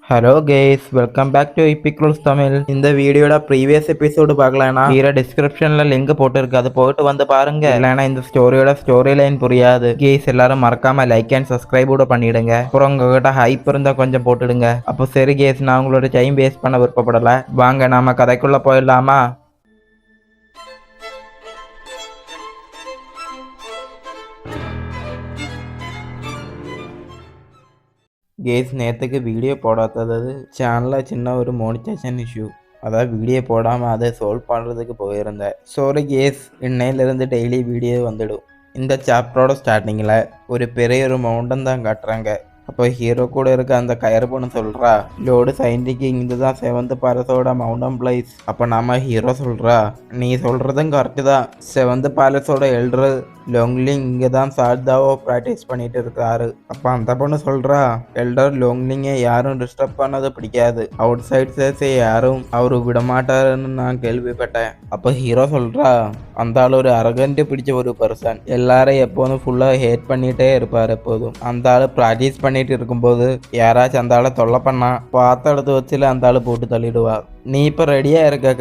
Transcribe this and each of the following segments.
Hello guys, welcome back to epic rules Tamil. இந்த வீடியோட previous episode பார்க்கலனா கீழே டிஸ்கிரிப்ஷன்ல லிங்க் போட்டுருக்கு, அது போயிட்டு வந்து பாருங்க. இல்லைனா இந்த ஸ்டோரியோட ஸ்டோரி லைன் புரியாது. கேஸ் எல்லாரும் மறக்காம லைக் அண்ட் சப்ஸ்கிரைப் கூட பண்ணிடுங்க. அப்புறம் உங்ககிட்ட ஹைப் இருந்தா கொஞ்சம் போட்டுடுங்க. அப்போ சரி கேஸ், நான் உங்களோட டைம் வேஸ்ட் பண்ண விருப்பப்படல. வாங்க நாம கதைக்குள்ள போயிடலாமா? கேஸ், நேற்றுக்கு வீடியோ போடாதது சேனலில் சின்ன ஒரு மோனிட்டேஷன் இஷ்யூ. அதாவது வீடியோ போடாமல் அதை சால்வ் பண்ணுறதுக்கு போயிருந்தேன். சாரி கேஸ், இன்னையிலிருந்து டெய்லி வீடியோ வந்துடும். இந்த சாப்டரோட ஸ்டார்டிங்கில் ஒரு பெரிய ஒரு மவுண்டன் தான் காட்டுறாங்க. அப்போ ஹீரோ கூட இருக்க அந்த கயறு பொண்ணு சொல்கிறா, லோடு சயின்டிக்கு இங்கே தான் 7th பேலஸோட மவுண்டன் பிளேஸ். அப்போ நாம ஹீரோ சொல்கிறா, நீ சொல்கிறதும் கரெக்டு தான். 7th பேலஸோட எல்டர் லோங்லிங் இங்கே தான் சார்தாவோ ப்ராக்டிஸ் பண்ணிட்டு இருக்காரு. அப்போ அந்த பொண்ணு சொல்கிறா, எல்டர் லோங்லிங்கை யாரும் டிஸ்டர்ப் பண்ணது பிடிக்காது. அவுட் சைட் சேர்ஸை யாரும் அவரு விடமாட்டாருன்னு நான் கேள்விப்பட்டேன். அப்போ ஹீரோ சொல்கிறா, அந்த ஆள் ஒரு அரகண்ட் பிடிச்ச ஒரு பர்சன். எல்லாரும் எப்போதும் ஃபுல்லாக ஹேட் பண்ணிகிட்டே இருப்பார். எப்போதும் அந்த ஆள் ப்ராக்டிஸ் பண்ணிட்டு இருக்கும்போது யாராச்சும் அந்த ஆளை தொல்லை பண்ணா பார்த்த இடத்து வச்சுல அந்த ஆள் போட்டு தள்ளிடுவார். நீ இப்போ ரெடியாக இருக்க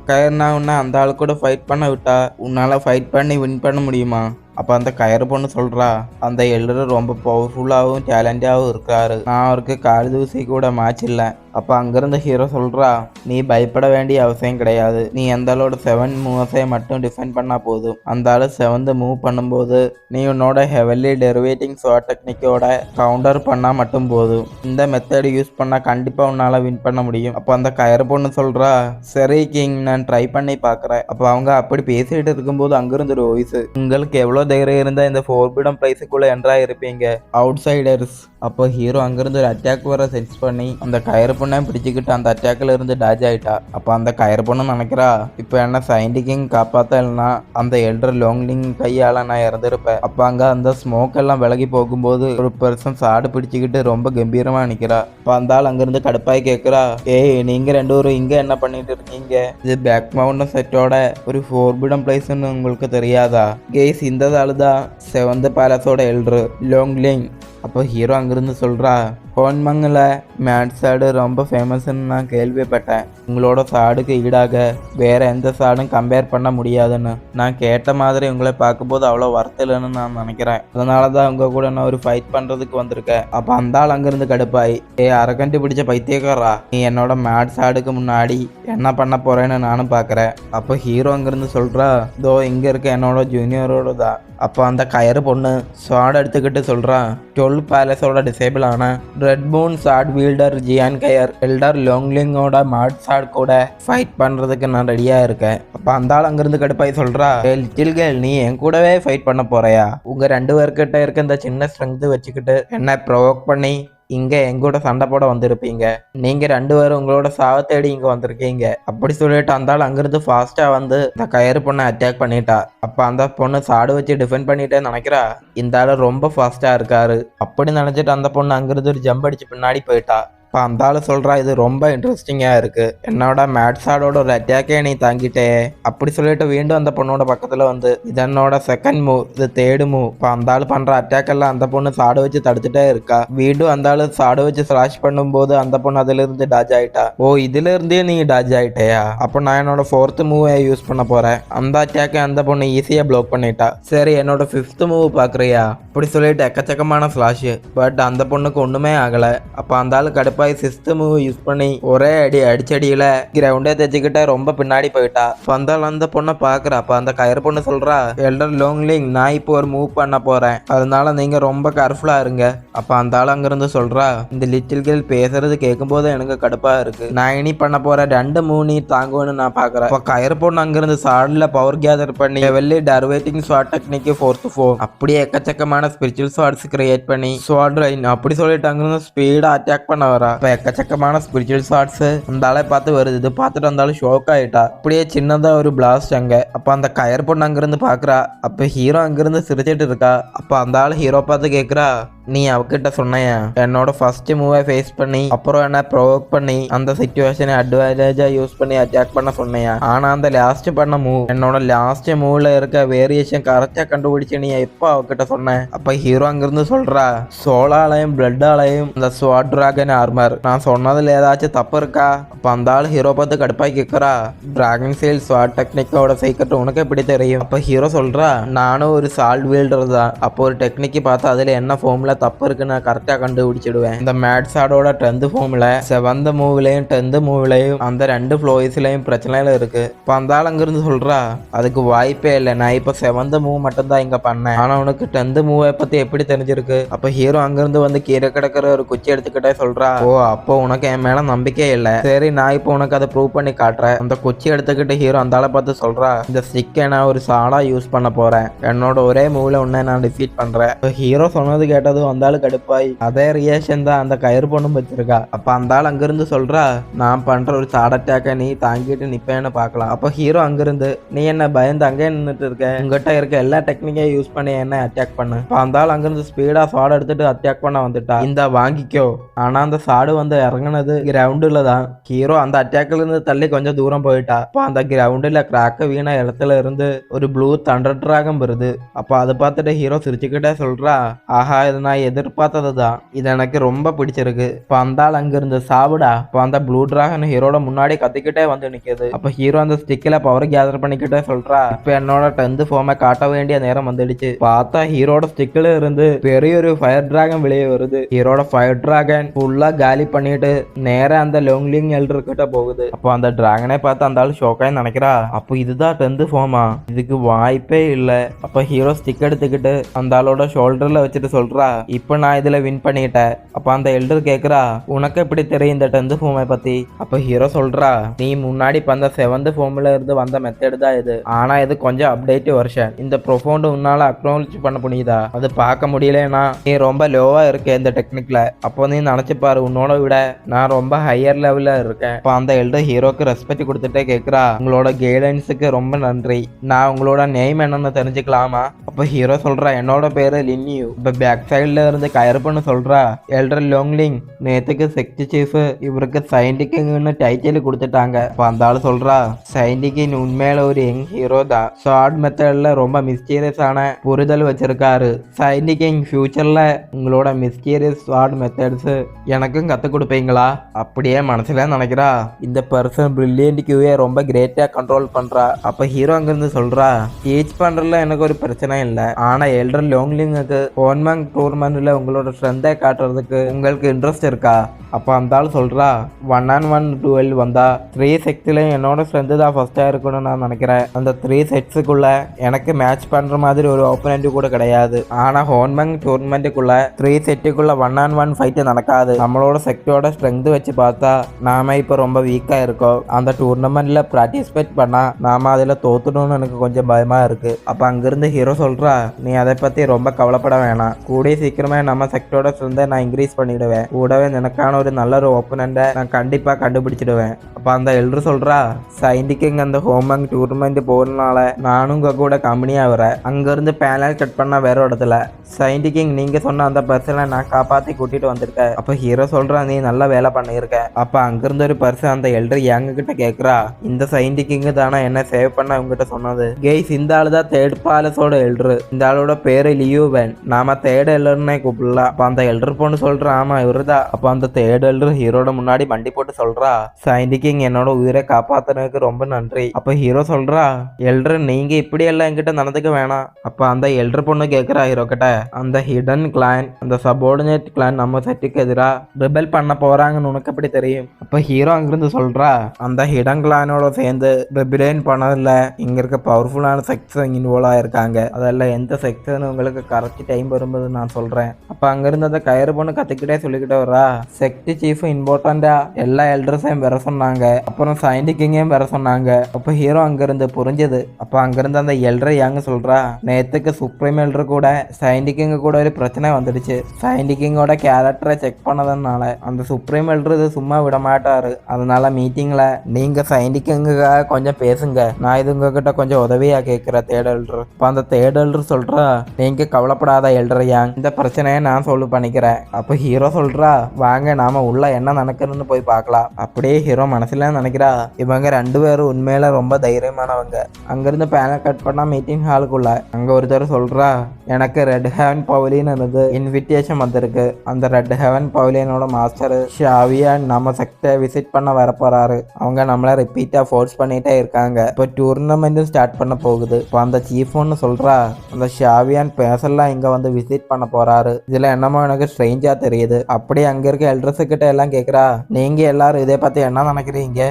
கயர்னா உன்னை அந்த ஆள் கூட ஃபைட் பண்ண விட்டா உன்னால் ஃபைட் பண்ணி வின் பண்ண முடியுமா? அப்போ அந்த கயறு பொண்ணு சொல்கிறா, அந்த எல்டர் ரொம்ப பவர்ஃபுல்லாகவும் டேலண்டாகவும் இருக்காரு. நான் அவருக்கு கால் தூசி கூட மேட்ச் இல்லை. அப்போ அங்கேருந்து ஹீரோ சொல்கிறா, நீ பயப்பட வேண்டிய அவசியம் கிடையாது. நீ அந்த ஆளோட 7 மூவ்ஸை மட்டும் டிஃபெண்ட் பண்ணால் போதும். அந்த ஆள் 7th மூவ் பண்ணும்போது நீ உன்னோட ஹெவன்லி டெரிவேட்டிங் ஷார்ட் டெக்னிக்கோட கவுண்டர் பண்ணால் மட்டும் போதும். இந்த மெத்தட் யூஸ் பண்ணால் கண்டிப்பாக உன்னால் வின் பண்ண முடியும். அப்போ அந்த கயறு பொண்ணு சொல்கிறா, சரி கிங், நான் ட்ரை பண்ணி பார்க்குறேன். அப்போ அவங்க அப்படி பேசிகிட்டு இருக்கும்போது அங்கிருந்து ஒரு வாய்ஸ், உங்களுக்கு எவ்வளோ தைரியம் இருந்தால் இந்த ஃபோர்பிடன் பிளேஸுக்குள்ளே என்ட்ரா இருப்பீங்க, அவுட் சைடர்ஸ். அப்போ ஹீரோ அங்கிருந்து ஒரு அட்டாக் வர சென்ஸ் பண்ணி அந்த கயறு பொண்ணை பிடிச்சிக்கிட்டு அந்த அட்டாக்ல இருந்து டாஜ் ஆயிட்டா. அப்போ அந்த கயறு பொண்ணு நினைக்கிறா, இப்போ என்ன சயின்டிக்கிங் காப்பாத்தலனா அந்த எல்டர் லாங்லிங் கையால நான் இறந்துருப்பேன். அப்போ அங்கே அந்த ஸ்மோக் எல்லாம் விலகி போகும்போது ஒரு பர்சன் சாடு பிடிச்சிக்கிட்டு ரொம்ப கம்பீரமா நிற்கிறா. அப்போ அந்த ஆள் அங்கிருந்து கடுப்பாய் கேட்குறா, ஏய் நீங்க ரெண்டு பேரும் இங்க என்ன பண்ணிட்டு இருக்கீங்க? இது பேக் மவுண்டன் செட்டோட ஒரு ஃபோர்பிடன் பிளேஸ்ன்னு உங்களுக்கு தெரியாதா? கேஸ், இந்த ஆளு தான் 7th பேலஸோட எல்டர் லாங்லிங். அப்போ ஹீரோ அங்கிருந்து சொல்கிறா, ஹோன்மங்கில் மேட் சாடு ரொம்ப ஃபேமஸ்ன்னு நான் கேள்விப்பட்டேன். உங்களோட சாடுக்கு ஈடாக வேறு எந்த சாடும் கம்பேர் பண்ண முடியாதுன்னு. நான் கேட்ட மாதிரி உங்களை பார்க்கும்போது அவ்வளோ இல்லைன்னு நான் நினைக்கிறேன். அதனால தான் உங்கள் கூட நான் ஒரு ஃபைட் பண்ணுறதுக்கு வந்திருக்கேன். அப்போ அந்த ஆள் அங்கேருந்து கடுப்பாய், அரக்கண்டி பிடிச்ச பைத்தியக்காரா, நீ என்னோட மேட் சாடுக்கு முன்னாடி என்ன பண்ண போகிறேன்னு நானும் பார்க்குறேன். அப்போ ஹீரோ அங்கேருந்து சொல்கிறா, இதோ இங்கே இருக்க என்னோட ஜூனியரோட தான். அப்போ அந்த கயறு பொண்ணு சாடு எடுத்துக்கிட்டு சொல்கிறான், 12 பேலஸோட டிசேபிள் ஆன ரெட் மூன் சாட் வீல்டர் ஜியான் கயர் எல்டர் லாங்லிங்கோட மாட் சாட் கூட ஃபைட் பண்ணுறதுக்கு நான் ரெடியாக இருக்கேன். அப்போ அந்த ஆள் அங்கேருந்து கடுப்பாய் சொல்கிறா, லிட்டில் கேர்ள், நீ என் கூடவே ஃபைட் பண்ண போறியா? உங்கள் 2 பேர்கிட்ட இருக்க இந்த சின்ன ஸ்ட்ரென்த் வச்சுக்கிட்டு என்ன ப்ரொவோக் பண்ணி இங்கே எங்கூட சண்டை போட வந்திருப்பீங்க. நீங்கள் 2 பேரும் உங்களோட சாவ தேடி இங்கே வந்திருக்கீங்க. அப்படி சொல்லிட்டு அந்த ஆள் அங்கிருந்து ஃபாஸ்ட்டாக வந்து இந்த கயறு பொண்ணை அட்டாக் பண்ணிட்டா. அப்போ அந்த பொண்ணு சாடு வச்சு டிஃபெண்ட் பண்ணிட்டே நினைக்கிறா, இந்த ஆள் ரொம்ப ஃபாஸ்ட்டாக இருக்காரு. அப்படி நினச்சிட்டு அந்த பொண்ணு அங்கிருந்து ஒரு ஜம்ப் அடிச்சு பின்னாடி போயிட்டா. இப்போ அந்த ஆள் சொல்கிறா, இது ரொம்ப இன்ட்ரெஸ்டிங்காக இருக்குது, என்னோட மேட்ஸாடோட ஒரு அட்டாக்கே நீ தாங்கிட்டே. அப்படி சொல்லிட்டு மீண்டும் அந்த பொண்ணோட பக்கத்தில் வந்து, இது என்னோட செகண்ட் மூவ், இது தேர்டு மூவ். இப்போ அந்த ஆள் பண்ணுற அட்டாக் எல்லாம் அந்த பொண்ணு சாடு வச்சு தடுத்துட்டே இருக்கா. மீண்டும் அந்த ஆள் சாடு வச்சு ஸ்லாஷ் பண்ணும்போது அந்த பொண்ணு அதிலிருந்து டாஜ் ஆயிட்டா. ஓ, இதுல இருந்தே நீ டாஜ் ஆயிட்டேயா? அப்போ நான் என்னோட 4th மூவை யூஸ் பண்ண போகிறேன். அந்த அட்டாக்கை அந்த பொண்ணு ஈஸியாக ப்ளாக் பண்ணிட்டா. சரி, என்னோட 5th மூவ் பார்க்குறியா? அப்படி சொல்லிட்டு எக்கச்சக்கமான ஸ்லாஷ். பட் அந்த பொண்ணுக்கு ஒன்றுமே ஆகலை. அப்போ அந்த ஆள் கடுப்பு 6th மூவ் யூஸ் பண்ணி ஒரே அடிச்சடியில கிரவுண்டே தைச்சுக்கிட்ட ரொம்ப பின்னாடி போயிட்டா. வந்தாலும் அந்த பொண்ணை பாக்குறா. அப்ப அந்த கயறு பொண்ணு சொல்றா, எல்டர் லாங்லிங், நான் இப்போ ஒரு மூவ் பண்ண போறேன், அதனால நீங்க ரொம்ப கேர்ஃபுல்லா இருங்க. அப்ப அந்த ஆள் அங்கிருந்து சொல்றா, இந்த லிட்டில் கேர்ள் பேசுறது கேட்கும் போது எனக்கு கடுப்பா இருக்கு. நான் இனி பண்ண போற 2 மூவ் நீ தாங்குவேன்னு நான் பாக்குறேன். அப்ப கயறு பொண்ணு அங்கிருந்து சாடுல பவர் கேதர் பண்ணி வெள்ளி டர்வேட்டிங் ஷார்ட் டெக்னிக் 4th form அப்படியே எக்கச்சக்கமான ஸ்பிரிச்சுவல் ஷார்ட்ஸ் கிரியேட் பண்ணி ஷார்ட் ரைன் அப்படி சொல்லிட்டு அங்கிருந்து ஸ்பீடா அட்டாக் பண்ண வரா. இப்போ எக்கச்சக்கமான ஸ்பிரிச்சுவல் ஷார்ட்ஸ் அந்த ஆளை பார்த்து வருது. இது பார்த்துட்டு அந்த ஷோக் ஆகிட்டா. அப்படியே சின்னதாக ஒரு பிளாஸ்ட் அங்கே. அப்போ அந்த கயர் பொண்ணு அங்கேருந்து பார்க்குறா. அப்போ ஹீரோ அங்கேருந்து சிரிச்சிட்டு இருக்கா. அப்போ அந்த ஆள் ஹீரோ பார்த்து கேட்குறா, நீ அவகிட்ட சொன்னையா என்னோட ஃபர்ஸ்ட் மூவை ஃபேஸ் பண்ணி அப்புறம் என்ன ப்ரொவோக் பண்ணி அந்த சிச்சுவேஷனை அட்வான்டேஜா யூஸ் பண்ணி அட்டாக் பண்ண சொன்னையா? ஆனா அந்த லாஸ்ட் பண்ண மூவ் என்னோட லாஸ்ட் மூவ்ல இருக்க வேரியேஷன் கரெக்டா கண்டுபிடிச்சு நீ எப்போ அவகிட்ட சொன்ன? அப்ப ஹீரோ அங்கிருந்து சொல்றா, சோலாலையும் பிளட்டாலையும் அந்த ஸ்வாட் டிராகன் ஆர்மர் நான் சொன்னதுல ஏதாச்சும் தப்பு இருக்கா? அப்ப அந்த ஆள் ஹீரோ பார்த்து கடுப்பாய் கேட்கறா, டிராகன் சேல் ஸ்வாட் டெக்னிக்கோட சீக்கிரம் உனக்கு எப்படி தெரியும்? அப்ப ஹீரோ சொல்றா, நானும் ஒரு சால்ட் வீல்டர் தான். அப்போ ஒரு டெக்னிக்கு பார்த்து அதுல என்ன ஃபார்ம்ல தப்பு இருக்குன்னு நான் கரெக்டா கண்டுபிடிச்சிடுவேன். இந்த மேட்ஸாடோட 10th ஃபார்ம்ல 7th மூவ்லயும் 10th மூவ்லயும் அந்த 2 ஃப்ளோய்ஸ்லயும் பிரச்சனையில இருக்கு. இப்போ அந்த ஆள் அங்கிருந்து சொல்றா, அதுக்கு வாய்ப்பே இல்லை, நான் இப்போ 7th மூவ் மட்டும் தான் இங்க பண்ணேன், ஆனா உனக்கு 10th மூவை பத்தி எப்படி தெரிஞ்சிருக்கு? அப்ப ஹீரோ அங்கிருந்து வந்து கீழே கிடக்கிற ஒரு குச்சி எடுத்துக்கிட்டே சொல்றா, ஓ அப்போ உனக்கு என் மேல நம்பிக்கை இல்லை, சரி நான் இப்போ உனக்கு அதை ப்ரூவ் பண்ணி காட்டுறேன். அந்த குச்சி எடுத்துக்கிட்டு ஹீரோ அந்த ஆளை பார்த்து சொல்றா, இந்த ஸ்டிக்கை நான் ஒரு சாடா யூஸ் பண்ண போறேன், என்னோட ஒரே மூவ்ல உன்னை நான் டிஃபீட் பண்றேன். ஹீரோ சொன்னது கேட்டதும் அந்த ஆளு கடுப்பாய் அதே ரியாக்ஷன் தான் அந்த கயிறு பொண்ணும் வச்சிருக்கா. அப்ப அந்த ஆள் அங்கிருந்து சொல்றா, நான் பண்ற ஒரு சாட் அட்டாக்க நீ தாங்கிட்டு நிப்பேன்னு பாக்கலாம். அப்ப ஹீரோ அங்கிருந்து, நீ என்ன பயந்து அங்கே நின்றுட்டு இருக்க, உங்ககிட்ட இருக்க எல்லா டெக்னிக்கையும் யூஸ் பண்ணி என்ன அட்டாக் பண்ணு. அப்ப அந்த ஆள் அங்கிருந்து ஸ்பீடா சாடு எடுத்துட்டு அட்டாக் பண்ண வந்துட்டா, இந்த வாங்கிக்கோ. ஆனா அந்த சாடு வந்து இறங்குனது கிரவுண்டுல தான். ஹீரோ அந்த அட்டாக்ல இருந்து தள்ளி கொஞ்சம் தூரம் போயிட்டா. அப்ப அந்த கிரவுண்டுல கிராக்க வீண இடத்துல இருந்து ஒரு ப்ளூ தண்டர் டிராகன் வருது. அப்ப அதை பார்த்துட்டு ஹீரோ சிரிச்சுக்கிட்டே சொல்றா, ஆஹா இது நான் எதிர்பார்த்தது தான், இது எனக்கு ரொம்ப பிடிச்சிருக்கு. இப்ப அந்த ஆள் அங்க இருந்து சாப்பிடா. இப்ப அந்த ப்ளூ டிராகன் ஹீரோட முன்னாடி கத்திக்கிட்டே வந்து நிக்குது. அப்ப ஹீரோ அந்த ஸ்டிக்ல பவர் கேதர் பண்ணிக்கிட்டே சொல்றா, இப்ப என்னோட 10th ஃபார்மை காட்ட வேண்டிய நேரம் வந்துடுச்சு. பார்த்தா ஹீரோட ஸ்டிக்ல இருந்து பெரிய ஒரு ஃபயர் டிராகன் வெளியே வருது. ஹீரோட ஃபயர் டிராகன் ஃபுல்லா காலி பண்ணிட்டு நேரா அந்த லோங்லிங் எல்டர் கிட்ட போகுது. அப்போ அந்த டிராகனை பார்த்து அந்த ஆள் ஷோக்காய் நினைக்கிறா, அப்போ இதுதான் 10th ஃபார்மா, இதுக்கு வாய்ப்பே இல்லை. அப்ப ஹீரோ ஸ்டிக் எடுத்துக்கிட்டு அந்த ஆளோட ஷோல்டர்ல வச்சுட்டு சொல்றா, இப்ப நான் இதுல வின் பண்ணிட்டேன். அப்ப அந்த எல்டர் கேக்குறா, உனக்கு எப்படி தெரியும் இந்த 10th ஃபார்மை பத்தி? அப்ப ஹீரோ சொல்றா, நீ முன்னாடி பண்ண 7th ஃபார்ம்ல இருந்து வந்த மெத்தட் தான் இது, ஆனா இது கொஞ்சம் அப்டேட் வெர்ஷன். இந்த ப்ரொஃபவுண்ட் உன்னால அக்னாலஜ் பண்ண முடியுதா? அது பார்க்க முடியலன்னா நீ ரொம்ப லோவா இருக்க இந்த டெக்னிக்ல. அப்போ நீ நினைச்சு பாரு, உன்னோட விட நான் ரொம்ப ஹையர் லெவல்ல இருக்கேன். அப்ப அந்த எல்டர் ஹீரோக்கு ரெஸ்பெக்ட் கொடுத்துட்டே கேக்குறா, உங்களோட கைடன்ஸுக்கு ரொம்ப நன்றி, நான் உங்களோட நேம் என்னன்னு தெரிஞ்சுக்கலாமா? அப்ப ஹீரோ சொல்றா, என்னோட பேரு லின்யூ. இப்ப பேக் சைட்ல இருந்து கயர்பன்னு சொல்றா, எல்டர் லோங்லிங் நேத்துக்கு செக்டி சீஃப் இவருக்கு சயின்டிக்குன்னு டைட்டில் கொடுத்துட்டாங்க. அப்ப அந்த ஆள் சொல்றா, சயின்டிக்கின் உண்மையில ஒரு யங் ஹீரோ தான், ஷார்ட் மெத்தட்ல ரொம்ப மிஸ்டீரியஸான புரிதல் வச்சிருக்காரு. சயின்டிக்கிங் ஃபியூச்சர்ல உங்களோட மிஸ்டீரியஸ் ஷார்ட் மெத்தட்ஸ் எனக்கும் கத்து கொடுப்பீங்களா? அப்படியே மனசுல நினைக்கிறா, இந்த பர்சன் பிரில்லியன்ட் கியூவே ரொம்ப கிரேட்டா கண்ட்ரோல் பண்றா. அப்ப ஹீரோ அங்கிருந்து சொல்றா, டீச் பண்றதுல எனக்கு ஒரு பிரச்சனை இல்லை, ஆனா எல்டர் லோங்லிங்குக்கு ஹோன்மங் டூர்மெண்ட்ல உங்களோட ஸ்ட்ரென்த்தை காட்டுறதுக்கு உங்களுக்கு இன்ட்ரெஸ்ட் இருக்கா? அப்ப அந்த ஆள் சொல்றா, 1-on-1 duel வந்தா 3 செட்ஸ்லயும் என்னோட ஸ்ட்ரென்த் தான் ஃபர்ஸ்டா இருக்கணும்னு நான் நினைக்கிறேன். அந்த 3 செட்ஸுக்குள்ள எனக்கு மேட்ச் பண்ற மாதிரி ஒரு ஓப்பனண்ட் கூட கிடையாது. ஆனா ஹோன்மங் டூர்மெண்ட்டுக்குள்ள 3 செட்டுக்குள்ள 1-on-1 ஃபைட் நடக்காது. நம்மளோட செக்டோட ஸ்ட்ரென்த் வச்சு பார்த்தா நாம இப்ப ரொம்ப வீக்கா இருக்கோம். அந்த டூர்னமெண்ட்ல பார்ட்டிசிபேட் பண்ணா நாம அதுல தோத்துடணும்னு எனக்கு கொஞ்சம் பயமா இருக்கு. அப்ப அங்கிருந்து ஹீரோ சொல்றா, நீ அதை பத்தி ரொம்ப கவலைப்பட வேணாம், கூடிய சீக்கிரமே நம்ம செக்டோட ஸ்ட்ரென்த்தை நான் இன்க்ரீஸ் பண்ணிடுவேன், கூடவே எனக்கான ஒரு நல்ல ஒரு ஓப்பனண்ட்டை நான் கண்டிப்பா கண்டுபிடிச்சிடுவேன். அப்ப அந்த எல்டர் சொல்றா, சயின்டிக்கிங் அந்த ஹோமங் டூர்மெண்ட் போறதுனால நானும் உங்க கூட கம்பெனியா வரேன். அங்க இருந்து பேனல் கட் பண்ண வேற இடத்துல சயின்டிக்கிங் நீங்க சொன்ன அந்த பர்சனை நான் காப்பாத்தி கூட்டிட்டு வந்திருக்கேன். அப்ப ஹீரோ சொல்றா, நீ நல்லா வேலை பண்ணியிருக்க. அப்ப அங்கிருந்து ஒரு பர்சன் அந்த எல்டர் எங்க கிட்ட கேக்குறா, இந்த சயின்டிக்கிங் தானே என்ன சேவ் பண்ண உங்ககிட்ட சொன்னது? கேஸ் இந்த ஆளு தான் தேர்ட் பாலஸோட எல்டர், இந்த ஆளோட பேரு லியூவன், நாம தேர்ட் எல்டர்னே கூப்பிடலாம். அப்ப அந்த எல்டர் பொண்ணு சொல்றா, ஆமா இவருதான். அப்ப அந்த தேர்ட் எல்டர் ஹீரோட முன்னாடி மண்டி போட்டு சொல்றா, சயின்டிக்கிங் என்னோட உயிரை காப்பாத்துனதுக்கு ரொம்ப நன்றி. அப்ப ஹீரோ சொல்றா, எல்டர் நீங்க இப்படி எல்லாம் என்கிட்ட நடந்துக்க வேணாம். அப்ப அந்த எல்டர் பொண்ணு கேக்குறா ஹீரோ கிட்ட, அந்த ஹிடன் கிளான் அந்த சபார்டினேட் கிளான் நம்ம செட்டுக்கு எதிரா ரிபெல் பண்ண போறாங்கன்னு உனக்கு எப்படி தெரியும்? அப்ப ஹீரோ அங்கிருந்து சொல்றா, அந்த ஹிடன் கிளானோட சேர்ந்து ரிபெலியன் பண்ணதில்ல இங்க இருக்க பவர்ஃபுல்லான செக்ஷன் இன்வால்வ் ஆயிருக்காங்க, அதெல்லாம் எந்த செக்ஷன் உங்களுக்கு கரெக்ட் டைம் வரும்போது நான் சொல்றேன். அப்ப அங்கிருந்து அந்த கயிறு பொண்ணு கத்திக்கிட்டே சொல்லிக்கிட்டே வரா, செக்டி சீஃப் இம்பார்ட்டண்டா எல்லா எல்டர்ஸையும் வர சொன்னாங்க, அப்புறம் சயின்டிக்கிங்கையும் வர சொன்னாங்க. அப்ப ஹீரோ அங்கிருந்து புரிஞ்சது. அப்ப அங்கிருந்து அந்த எல்டர் யாங்க சொல்றா, நேத்துக்கு சுப்ரீம் எல்டர் கூட சயின்டிக்கிங் கூட ஒரு பிரச்சனை வந்துடுச்சு, சயின்டிக்கிங்கோட கேரக்டரை செக் பண்ணதுனால அந்த சுப்ரீம் எல்டர் இது சும்மா விட மாட்டாரு, அதனால மீட்டிங்ல நீங்க சயின்டிக்கிங்காக கொஞ்சம் பேசுங்க, நான் இது உங்ககிட்ட கொஞ்சம் உதவியா கேட்கிற தேர்ட் எல்டர். இப்ப அந்த தேர்ட் எல்டர் சொல்றா, நீங்க கவலைப்படாத எல்டர் யாங், இந்த பிரச்சனையை நான் சால்வ் பண்ணிக்கிறேன். அப்போ ஹீரோ சொல்றா, வாங்க நாம உள்ள என்ன நடக்குதுன்னு போய் பார்க்கலாம். அப்படியே ஹீரோ மனசுல நினைக்கிறா, இவங்க 2 பேரும் உண்மையில ரொம்ப தைரியமானவங்க. அங்கிருந்து பேனல் கட் பண்ணா மீட்டிங் ஹாலுக்குள்ள அங்க ஒருத்தர் சொல்றா, எனக்கு ரெட் ஹெவன் பவலியன் இருந்து இன்விடேஷன் வந்திருக்கு. அந்த ரெட் ஹெவன் பவலியனோட மாஸ்டர் ஷாவியான் நம்ம செக்டரை விசிட் பண்ண வர போறாரு. அவங்க நம்மள ரிப்பீட்டா ஃபோர்ஸ் பண்ணிட்டே இருக்காங்க. இப்போ டூர்னமெண்ட்டும் ஸ்டார்ட் பண்ண போகுது. இப்போ அந்த சீஃப் ஒன்று சொல்றா, அந்த ஷாவியான் பேசலாம் இங்க வந்து விசிட் பண்ண போறாரு. இதுல என்னமோ எனக்கு ஸ்ட்ரேஞ்சா தெரியுது. அப்படியே அங்க இருக்க எல்ட்ரஸ் கிட்ட எல்லாம் கேக்குறா, நீங்க எல்லாரும் இதை பத்தி என்ன நினைக்கிறீங்க?